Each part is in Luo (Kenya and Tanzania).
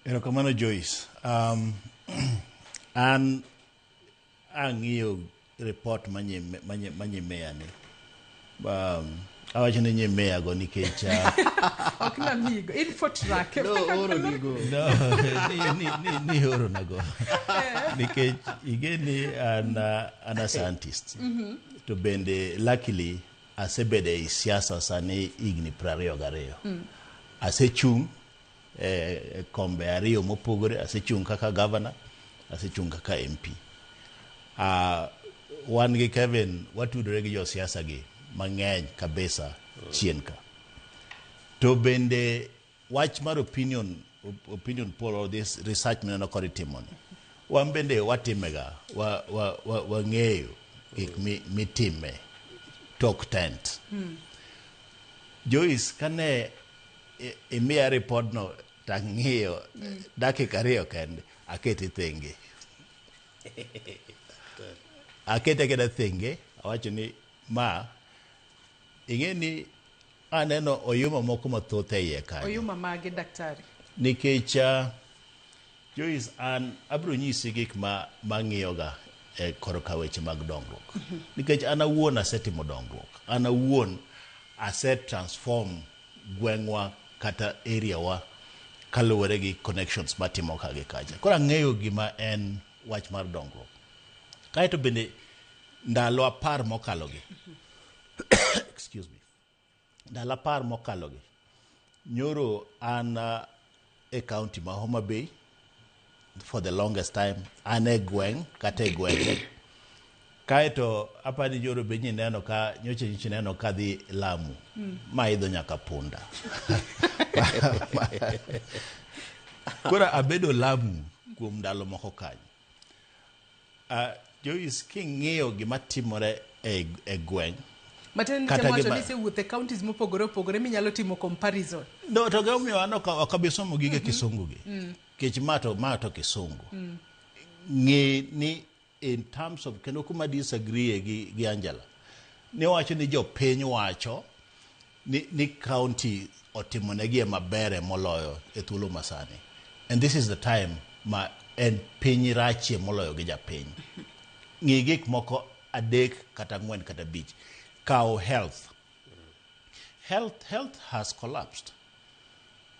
Erokamano Joyce. An ang'iyo report manyimea ni. Awacho ni nyimea go nikech ok na migo info track no oro nigo ni oro nago nikech igeni an a scientist to bende luckily asebede e siasa sani igni 22 asechung kombe ariyo mopogore, asechung kaka governor, asechung kaka MP. Wan gi Kevin watudore gi jo siasa gi mang'eny kabisa chien ka. To bende wach mar opinion poll or this research mineno kod timoni. Wan bende watimega wang'eyo gik mitime tok tent. Joyce kane imiya lipodno tang'iyo dakika 2 kende akete thenge. Akete keda thenge awacho ni ma ing'eni aneno oyuma moko mathoth e iye kanyo. oyuma mage daktari? Nikech Joyce an abro nyisi gik mang'iyoga e korka weche mag dongruok. Nikech an awuon asetimo dongruok. An awuon asetransform gweng'wa kata area wa kaluwore gi connections matimo kage kacha. Koro ang'eyo gima en wach mar dongruok. Kaeto bende ndalo 10 mokalogi. Excuse me. Ndalo 10 mokalogi. Nyoro an e county ma Homa Bay for the longest time. An e gweng' kata e gweng'. Kaeto apani nyoro be neno ka nyoche neno ka dhi Lamu. Ma idho nyaka punda. Kora abedo Lamu kuom ndalo moko kanyo. Joyce king'iyo gima timore e gweng'. Matin temacho ni se wuothe counties mopogore opogore minyalo timo comparison. No, to gamiyo an okabisomo gige kisungu gi. Kech mato kisungu. Ng'e ni in terms of kendo kuma disagree gi Angela. Ni wacho ni jopiny wacho ni county otimonegi mabere moloyo e thuolo masani. And this is the time ma en piny rachie moloyo gi japiny. Ng'i gik moko 3 kata 4 kata 5. Kao health. Health has collapsed.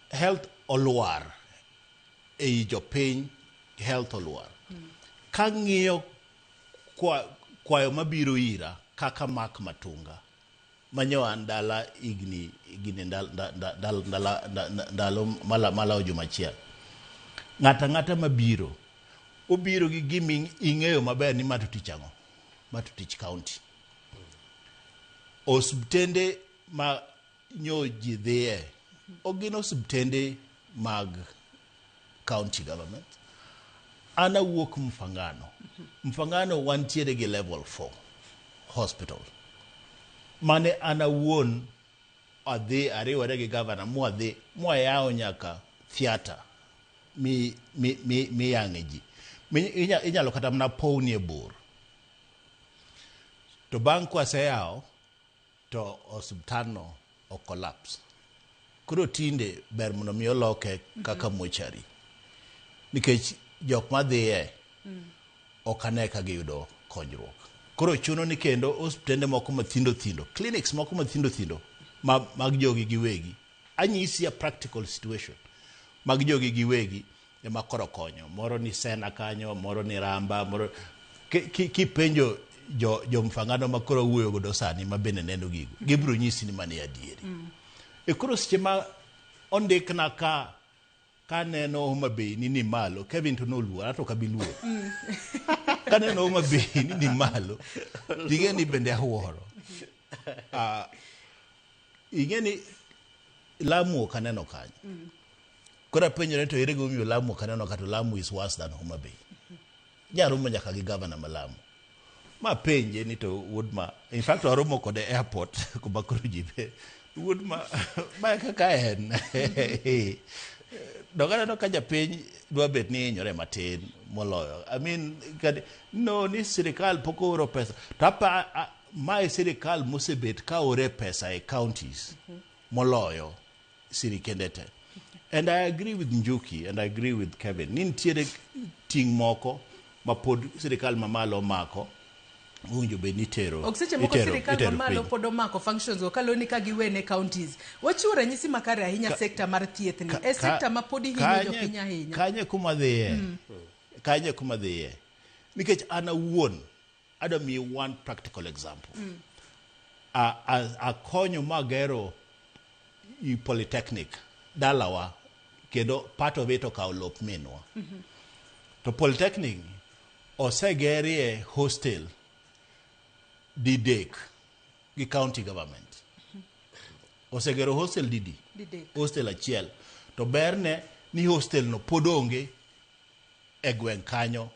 Health oluar. E jopiny health oluar. Kang'iyo kwayo mabiro ira kaka mak Matunga. Manyo andala igni ndalo mala ojumachiel. Ng'ata mabiro. Obiro gi gimi ing'eyo maber ni matutich ang'o. Matutich county. Osubtende ma nyoji dhiye. Ogino osubtende mag county government. Ana wuok Mfangano. Mfangano wantiere gi level 4 hospital. Mane ana wuon adhi ariwore gi governor mwayao nyaka theater mi yang'e ji. Inyalo kata mna powni e bor. To bang' kwaseyao to osubtano o collapse. Kuro tinde ber mondo mi oloke kaka mochari. Nikech jok madhiye okane ka giyudo konyruok. Koro chuno ni kendo osiptende moko mathindo, clinics moko mathindo mag jogi giwegi. Anyisi a practical situation. Mag jogi giwegi ema koro konyo. Moro ni Sena kanyo, moro ni Ramba, moro kipenjo jo Mfangano makoro wuoyo godo sani mabende neno gigo. Gibro nyisi ni mane adieri. E koro seche ma ondikna ka neno Homa Bay ni malo, Kevin to no oluar, ato kabiluo. Ka neno Homa Bay ni malo, ting'eni bende awuoro. Ing'eni Lamu ok aneno kanyo. Kora penjore to ere gomiyo Lamu ok aneno ka to Lamu is worse than Homa Bay. Jaromo nyaka gi governor ma Lamu. Ma penje ni to Woodma, in fact waromo kode airport kuma koro jibe. Woodma ma kaka en. Dogana no ka japiny dwa bet ni inyore matin moloyo. I mean no ni sirikal poko oro pesa. Tapa mai sirikal mosebet ka ore pesa e counties moloyo sirikendete. And I agree with Njuki and I agree with Kevin. Nintiere ting moko mapod sirikal mamalo mako unjo be nitero. Okseche moko sirikal mamalo pod omako functions okaloni ka giwene counties. Wachiwo ranyisi makare ahinya sekta mar thieth ni. Sekta ma pod hinyo jopiny ahinya. Kanye kuma dhiye. Kanye kuma dhiye. Nikech an awuon adwa miyi one practical example. Akonyo magero i polytechnic dalawa kendo part of it okawo lop minwa. To polytechnic osegerie hostel didek gi county government. Osegero hostel didek. Hostel achiel. To berne ni hostel no podonge e gweng kanyo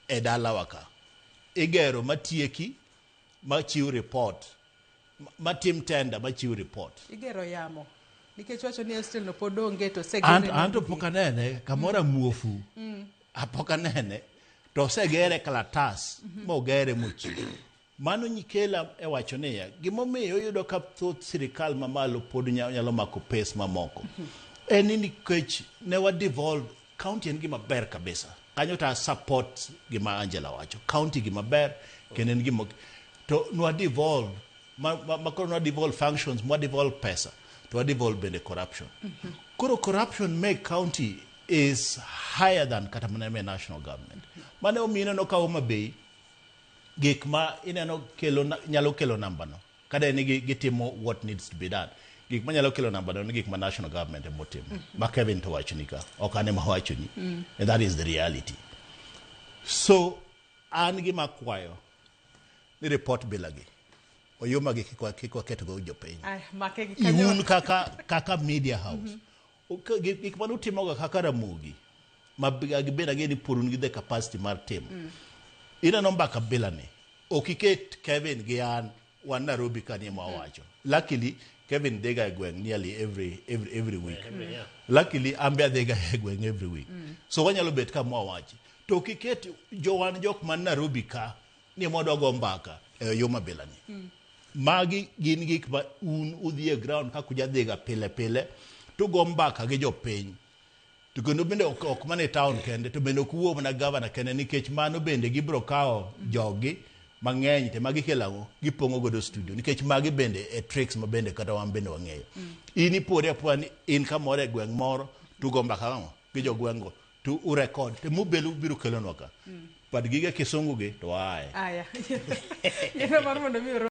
e dalawa ka. Igero matieki machiw report. Matim tender machiw report. Igero yamo. Nikech wacho ni hostel no podonge to segere. Anto pokanene kamora muofu. Apokanene to segere kalatas mogere muchi. Mano nyikela e wacho niya gimomiyo yudo ka thoth sirikal mamalo pod nyalo mako pes mamoko. En nikech ne wa devolve county en gima ber kabisa. Kanyo ta support gima Angela wacho. County gima ber kenen gima to no devolve makoro no devolve functions mo devolve pesa to devolve bende corruption. Kuro corruption make county is higher than katamaneme national government. Mane omino no ka Homa Bay gik ma ineno kelo nyalo kelo namba no kada ni gitimo what needs to be done. Gik ma nyalo kelo namba no ni gik ma national government emotimo. Ma Kevin to wacho nika okane ma wacho ni. And that is the reality. So an gi makwayo ni report bilagi oyoma gi kikwa keto go jopiny. Iun kaka media house. Gik manu timoga kaka Ramogi ma gibeda geni purun gi the capacity mar tim. Ina nomba kabila ni okiket Kevin gi an wan Nairobi kani ma wacho. Luckily Kevin dega gweng nearly every week. Luckily Ambia dega gweng every week. So wanyalo bet ka mo wacho. To okiket jok man Nairobi ka ni modo go mbaka yoma bila ni. Magi gin gik ma un udhie ground ka kuja dega pile to go mbaka gi jopiny. To kendo bende ok mane town kende to bende kuwo mana governor kende nikech mano bende gibro kawo jogi mang'eny te magi kelago gipongo godo studio nikech magi bende tricks ma bende kata wan bende wang'eyo. Ini pore apwani in kamore gweng moro to go mbaka gi jogwengo to urecord te mubelu biro kelonwa ka. But gige kisungu gi to aya. Yena mar mondo mi